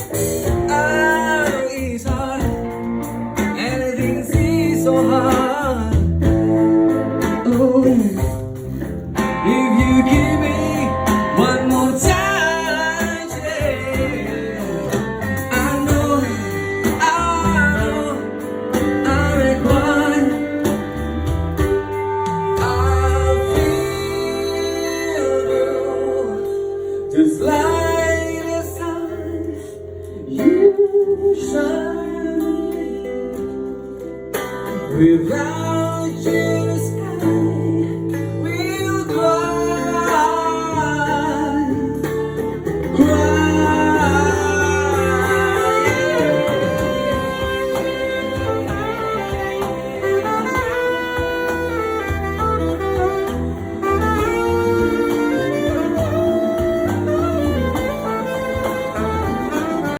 It's hard, anything seems so hard. Oh, if you give me one more time, yeah, I know, I require. I feel just like the sun you shine. Without you